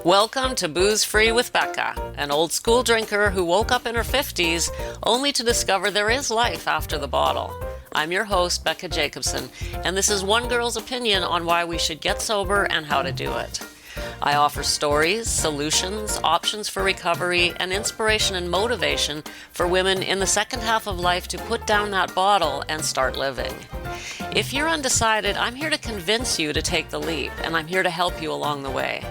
Welcome to Booze Free with Becca, an old school drinker who woke up in her 50s only to discover there is life after the bottle. I'm your host, Becca Jacobson, and this is one girl's opinion on why we should get sober and how to do it. I offer stories, solutions, options for recovery, and inspiration and motivation for women in the second half of life to put down that bottle and start living. If you're undecided, I'm here to convince you to take the leap, and I'm here to help you along the way.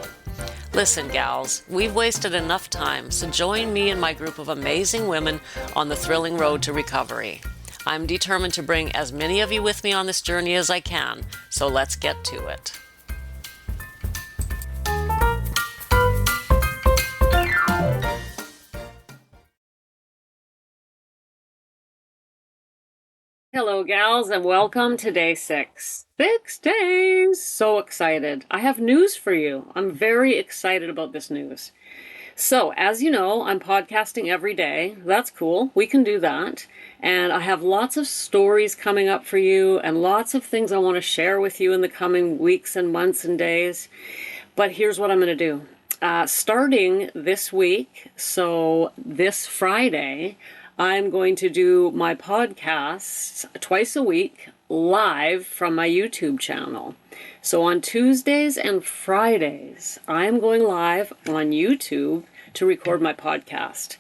Listen, gals, we've wasted enough time, so join me and my group of amazing women on the thrilling road to recovery. I'm determined to bring as many of you with me on this journey as I can, so let's get to it. Hello, gals, and welcome to day 6. 6 days! So excited. I have news for you. I'm very excited about this news. So, as you know, I'm podcasting every day. That's cool. We can do that. And I have lots of stories coming up for you and lots of things I want to share with you in the coming weeks and months and days. But here's what I'm going to do. Starting this week, so this Friday, I'm going to do my podcasts twice a week live from my YouTube channel. So on Tuesdays and Fridays, I'm going live on YouTube to record my podcast.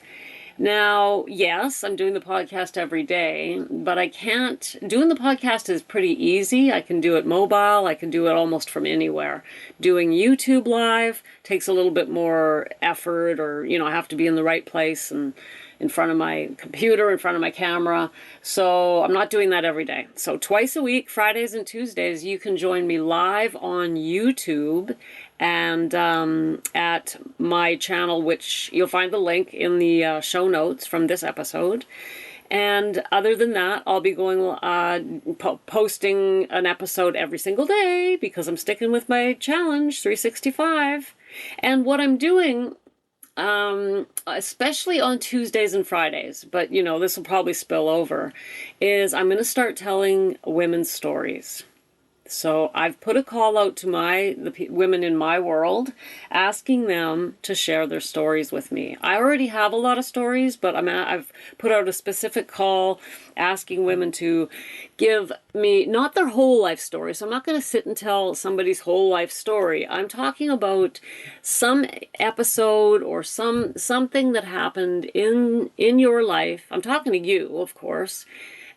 Now, yes, I'm doing the podcast every day, but doing the podcast is pretty easy. I can do it mobile. I can do it almost from anywhere. Doing YouTube live takes a little bit more effort, or, I have to be in the right place and in front of my computer, in front of my camera. So I'm not doing that every day. So twice a week, Fridays and Tuesdays, you can join me live on YouTube and at my channel, which you'll find the link in the show notes from this episode. And other than that, I'll be posting an episode every single day because I'm sticking with my challenge, 365. And what I'm doing, especially on Tuesdays and Fridays, but this will probably spill over, is I'm going to start telling women's stories. So I've put a call out to the women in my world, asking them to share their stories with me. I already have a lot of stories, but I've put out a specific call asking women to give me not their whole life story. So I'm not going to sit and tell somebody's whole life story. I'm talking about some episode or something that happened in your life. I'm talking to you, of course,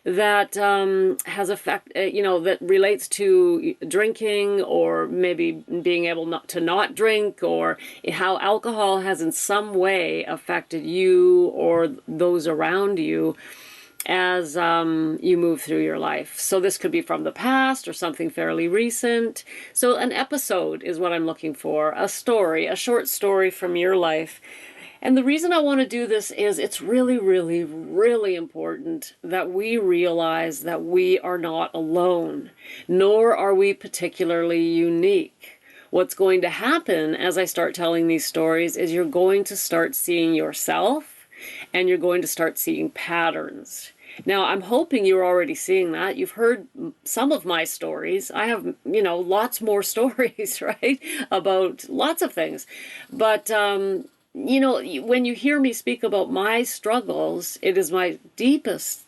that has that relates to drinking, or maybe being able to not drink, or how alcohol has in some way affected you or those around you as you move through your life. So this could be from the past or something fairly recent. So an episode is what I'm looking for, a short story from your life. And the reason I want to do this is it's really, really, really important that we realize that we are not alone, nor are we particularly unique. What's going to happen as I start telling these stories is you're going to start seeing yourself, and you're going to start seeing patterns. Now, I'm hoping you're already seeing that. You've heard some of my stories. I have, lots more stories, right, about lots of things. But, when you hear me speak about my struggles, it is my deepest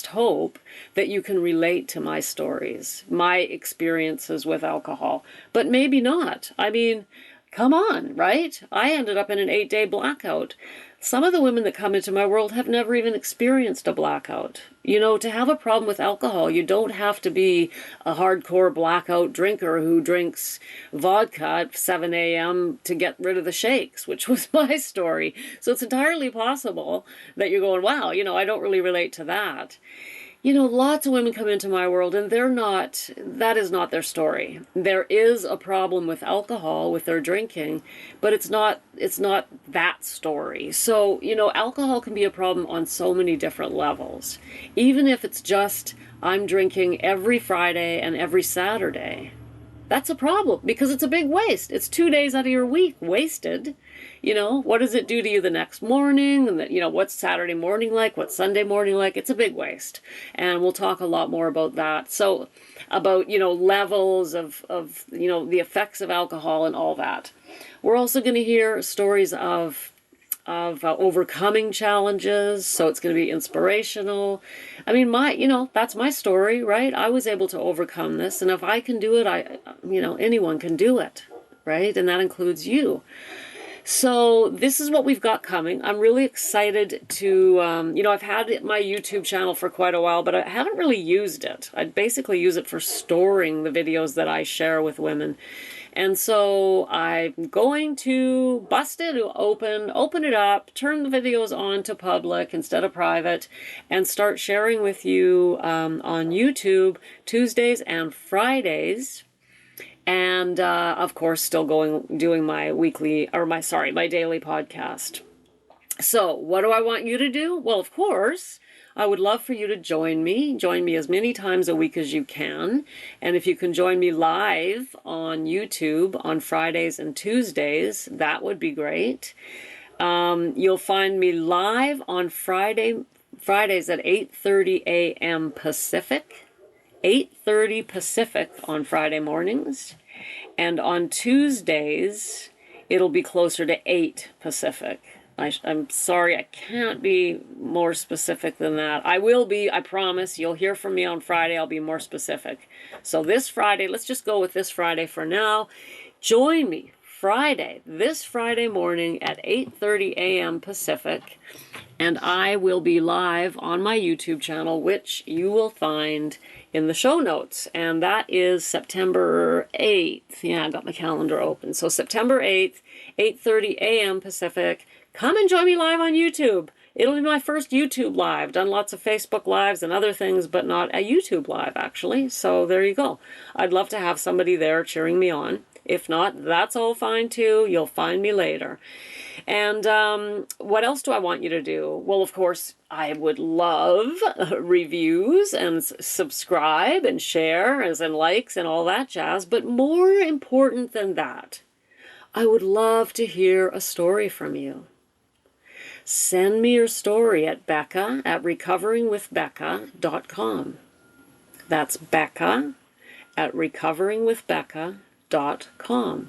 hope that you can relate to my stories, my experiences with alcohol. But maybe not. I mean, come on, right? I ended up in an 8-day blackout. Some of the women that come into my world have never even experienced a blackout. To have a problem with alcohol, you don't have to be a hardcore blackout drinker who drinks vodka at 7 a.m. to get rid of the shakes, which was my story. So it's entirely possible that you're going, wow, I don't really relate to that. Lots of women come into my world and that is not their story. There is a problem with alcohol, with their drinking, but it's not that story. So, alcohol can be a problem on so many different levels. Even if it's just, I'm drinking every Friday and every Saturday. That's a problem because it's a big waste. It's 2 days out of your week wasted. What does it do to you the next morning? And what's Saturday morning like? What's Sunday morning like? It's a big waste. And we'll talk a lot more about that. So about, levels of the effects of alcohol and all that. We're also going to hear stories of overcoming challenges. So it's going to be inspirational. I mean, that's my story, right? I was able to overcome this. And if I can do it, anyone can do it, right? And that includes you. So this is what we've got coming. I'm really excited to, I've had my YouTube channel for quite a while, but I haven't really used it. I basically use it for storing the videos that I share with women. And so I'm going to bust it open it up, turn the videos on to public instead of private, and start sharing with you on YouTube Tuesdays and Fridays. And of course, still doing my my daily podcast. So what do I want you to do? Well, of course, I would love for you to join me. Join me as many times a week as you can. And if you can join me live on YouTube on Fridays and Tuesdays, that would be great. You'll find me live on Fridays at 8:30 a.m. Pacific. 8:30 Pacific on Friday mornings. And on Tuesdays, it'll be closer to 8 Pacific. I'm sorry, I can't be more specific than that. I will be, I promise. You'll hear from me on Friday. I'll be more specific. So this Friday, let's just go with this Friday for now. Join me this Friday morning at 8:30 a.m. Pacific. And I will be live on my YouTube channel, which you will find in the show notes. And that is September 8th. Yeah, I got my calendar open. So September 8th, 8:30 a.m. Pacific. Come and join me live on YouTube. It'll be my first YouTube live. Done lots of Facebook lives and other things, but not a YouTube live, actually. So there you go. I'd love to have somebody there cheering me on. If not, that's all fine too. You'll find me later. And what else do I want you to do? Well, of course, I would love reviews and subscribe and share and likes and all that jazz. But more important than that, I would love to hear a story from you. Send me your story at becca at recoveringwithbecca.com. That's Becca at recoveringwithbecca.com.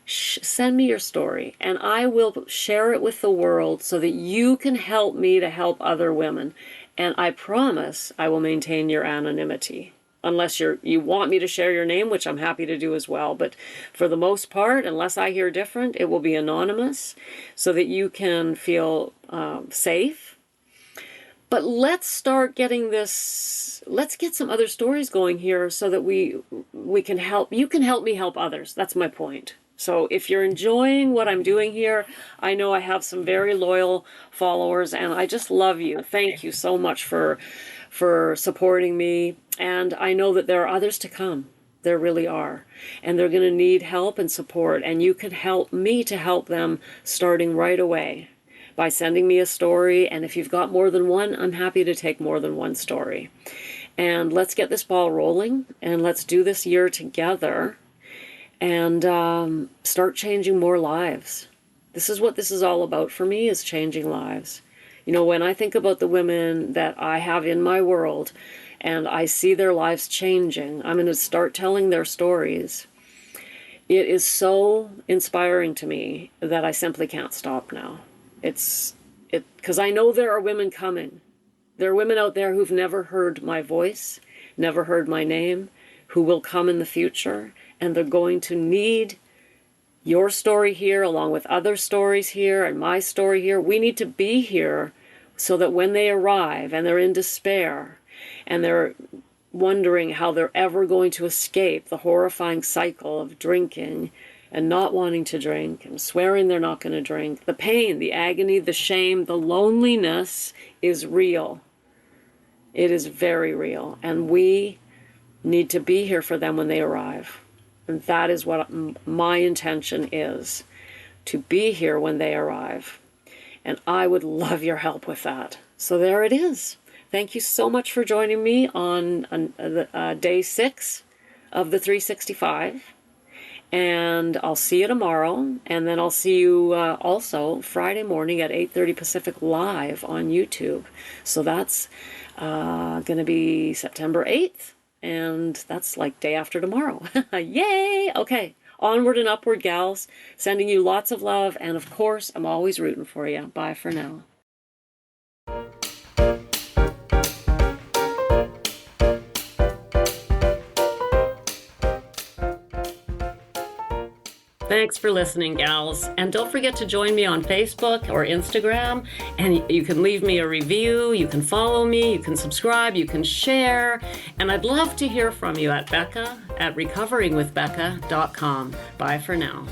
Send me your story and I will share it with the world so that you can help me to help other women. And I promise I will maintain your anonymity. Unless you want me to share your name, which I'm happy to do as well. But for the most part, unless I hear different, it will be anonymous so that you can feel safe. But let's start getting this, let's get some other stories going here so that we can help, you can help me help others. That's my point. So if you're enjoying what I'm doing here, I know I have some very loyal followers and I just love you. Thank you so much for supporting me. And I know that there are others to come. There really are. And they're going to need help and support. And you can help me to help them starting right away by sending me a story. And if you've got more than one, I'm happy to take more than one story. And let's get this ball rolling. And let's do this year together. And start changing more lives. This is what this is all about for me, is changing lives. You know, when I think about the women that I have in my world and I see their lives changing, I'm going to start telling their stories. It is so inspiring to me that I simply can't stop now. Because I know there are women coming. There are women out there who've never heard my voice, never heard my name, who will come in the future. And they're going to need your story here along with other stories here and my story here. We need to be here so that when they arrive and they're in despair and they're wondering how they're ever going to escape the horrifying cycle of drinking and not wanting to drink and swearing they're not going to drink, the pain, the agony, the shame, the loneliness is real. It is very real. And we need to be here for them when they arrive. And that is what my intention is, to be here when they arrive. And I would love your help with that. So there it is. Thank you so much for joining me on day 6 of the 365. And I'll see you tomorrow. And then I'll see you also Friday morning at 8:30 Pacific live on YouTube. So that's going to be September 8th. And that's like day after tomorrow. Yay! Okay. Onward and upward, gals. Sending you lots of love. And of course, I'm always rooting for you. Bye for now. Thanks for listening, gals. And don't forget to join me on Facebook or Instagram. And you can leave me a review, you can follow me, you can subscribe, you can share. And I'd love to hear from you at becca@recoveringwithbecca.com. Bye for now.